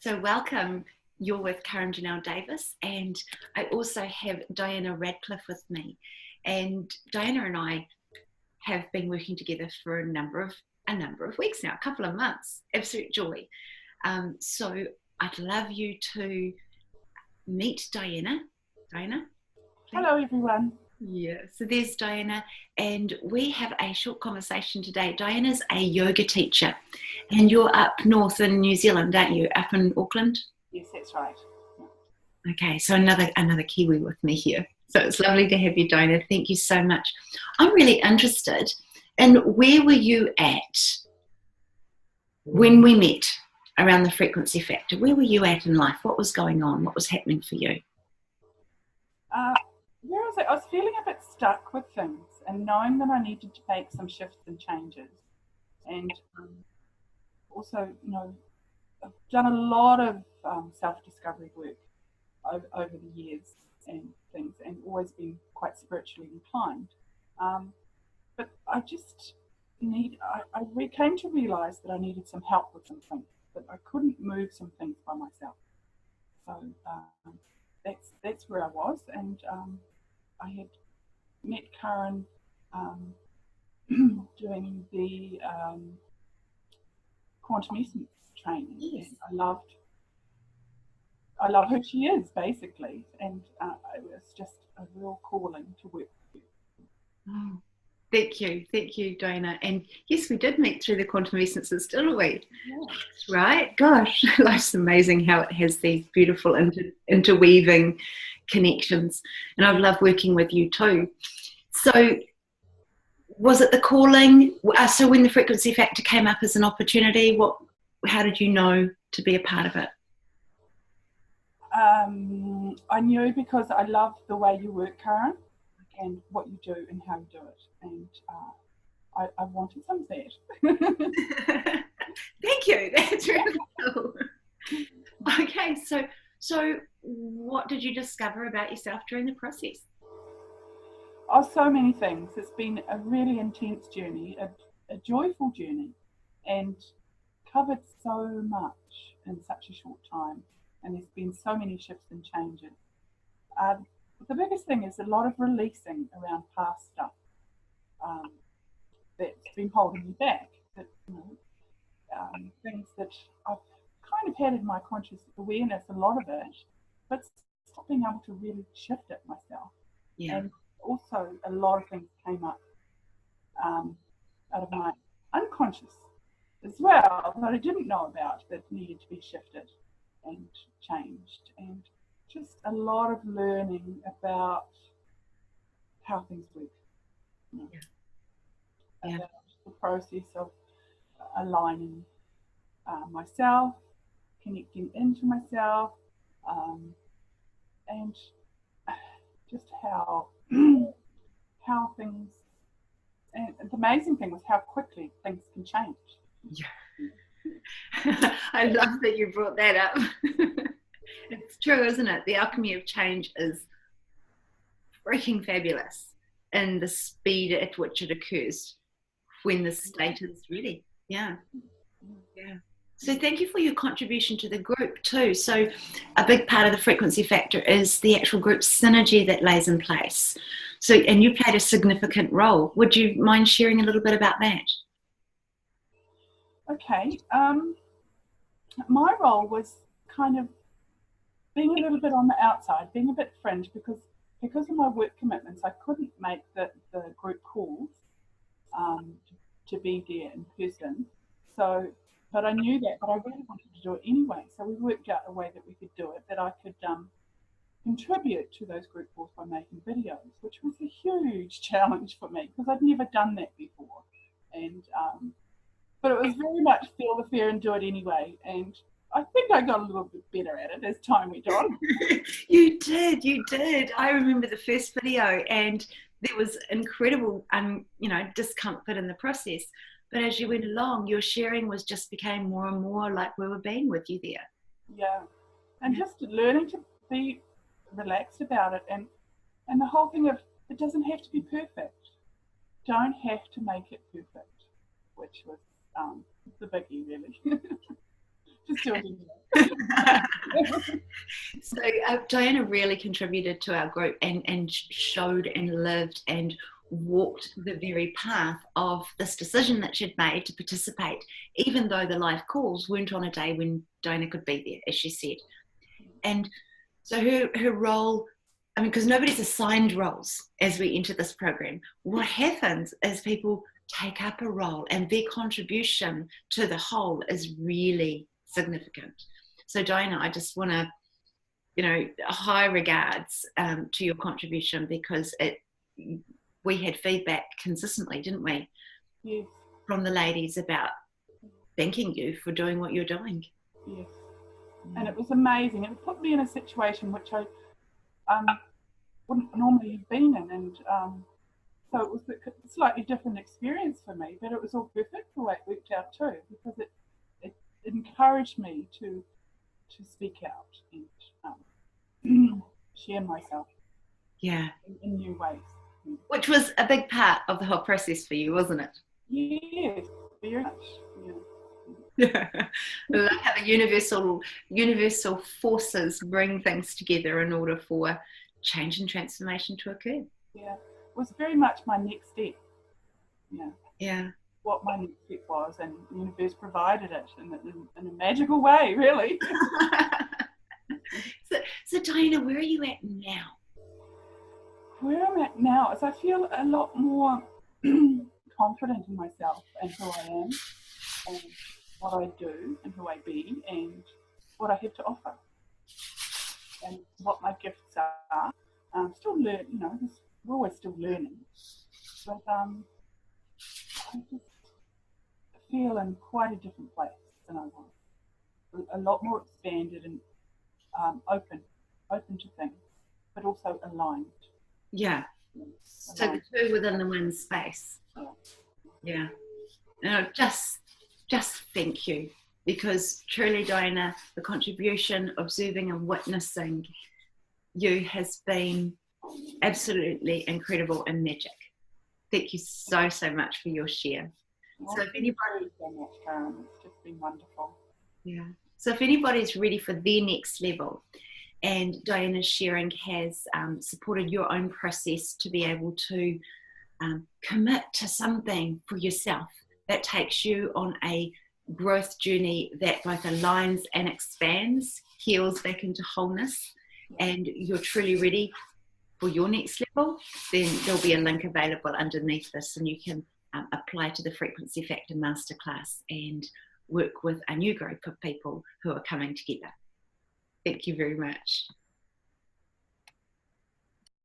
So welcome. You're with Karyn Janelle Davis, and I also have Diana Radcliffe with me. And Diana and I have been working together for a number of weeks now, a couple of months. Absolute joy. So I'd love you to meet Diana. Diana? Please. Hello, everyone. Yeah, so there's Diana, and we have a short conversation today. Diana's a yoga teacher, and you're up north in New Zealand, aren't you? Up in Auckland? Yes, that's right. Okay, so another Kiwi with me here. So it's lovely to have you, Diana. Thank you so much. I'm really interested in where were you at when we met around the frequency factor? Where were you at in life? What was going on? What was happening for you? I was feeling a bit stuck with things and knowing that I needed to make some shifts and changes. And also, I've done a lot of self-discovery work over the years and things, and always been quite spiritually inclined. But I just I came to realise that I needed some help with some things, that I couldn't move some things by myself. So that's where I was, and I had met Karyn doing the quantum essence training. Yes. And I love who she is, basically, and it was just a real calling to work with you. Oh, thank you, Diana. And yes, we did meet through the quantum essences, didn't we? Yeah. Right? Gosh, life's amazing how it has these beautiful interweaving connections. And I've loved working with you too. So was it the calling? So when the frequency factor came up as an opportunity, how did you know to be a part of it? I knew because I love the way you work, Karyn, and what you do and how you do it. And I wanted some of that. Thank you. That's really cool. Okay, so what did you discover about yourself during the process? Oh, so many things. It's been a really intense journey, a joyful journey, and covered so much in such a short time. And there's been so many shifts and changes. The biggest thing is a lot of releasing around past stuff that's been holding me back. That, things that I've kind of had in my conscious awareness, a lot of it, but not being able to really shift it myself. Yeah. And also a lot of things came up out of my unconscious as well that I didn't know about that needed to be shifted and changed, and just a lot of learning about how things work. Yeah. About the process of aligning myself, connecting into myself, and just how things. And the amazing thing was how quickly things can change. Yeah. I love that you brought that up. It's true, isn't it? The alchemy of change is freaking fabulous, and the speed at which it occurs when the state is ready. Yeah. So thank you for your contribution to the group too. So a big part of the frequency factor is the actual group synergy that lays in place. So, and you played a significant role. Would you mind sharing a little bit about that? Okay. My role was kind of being a little bit on the outside, being a bit fringe, because of my work commitments, I couldn't make the group calls to be there in person. So, but I knew that, but I really wanted to do it anyway. So we worked out a way that we could do it, that I could contribute to those group calls by making videos, which was a huge challenge for me because I'd never done that before. And but it was very much feel the fear and do it anyway. And I think I got a little bit better at it as time went on. You did. I remember the first video, and there was incredible, discomfort in the process. But as you went along, your sharing became more and more like we were being with you there. Yeah, and just learning to be relaxed about it, and the whole thing of it doesn't have to be perfect. Don't have to make it perfect, which was the biggie, really. Just do it anyway. So Diana really contributed to our group and showed and lived and walked the very path of this decision that she'd made to participate, even though the live calls weren't on a day when Diana could be there, as she said. And so her role, I mean, because nobody's assigned roles as we enter this program, what happens is people take up a role and their contribution to the whole is really significant. So Diana, I just want to, high regards to your contribution, because we had feedback consistently, didn't we? Yes. From the ladies about thanking you for doing what you're doing. Yes. And it was amazing. It put me in a situation which I wouldn't normally have been in, and so it was a slightly different experience for me, but it was all perfect the way it worked out too, because it encouraged me to speak out and share myself in new ways. Which was a big part of the whole process for you, wasn't it? Yes, very much. Yeah. Like how the universal forces bring things together in order for change and transformation to occur. Yeah, it was very much my next step. Yeah. What my next step was, and the universe provided it in a magical way, really. So Diana, where are you at now? Where I'm at now is I feel a lot more confident in myself and who I am and what I do and who I be and what I have to offer and what my gifts are. I'm still learning, we're always still learning, but I just feel in quite a different place than I was. A lot more expanded and open to things, but also aligned. Yeah. So the two within the one space. Yeah. No, just thank you, because truly, Diana, the contribution, observing and witnessing you has been absolutely incredible and magic. Thank you so much for your share. So if anybody, so much, Karyn, it's just been wonderful. Yeah. So if anybody's ready for their next level, and Diana's sharing has supported your own process to be able to commit to something for yourself that takes you on a growth journey that both aligns and expands, heals back into wholeness, and you're truly ready for your next level, then there'll be a link available underneath this, and you can apply to the Frequency Factor Masterclass and work with a new group of people who are coming together. Thank you very much.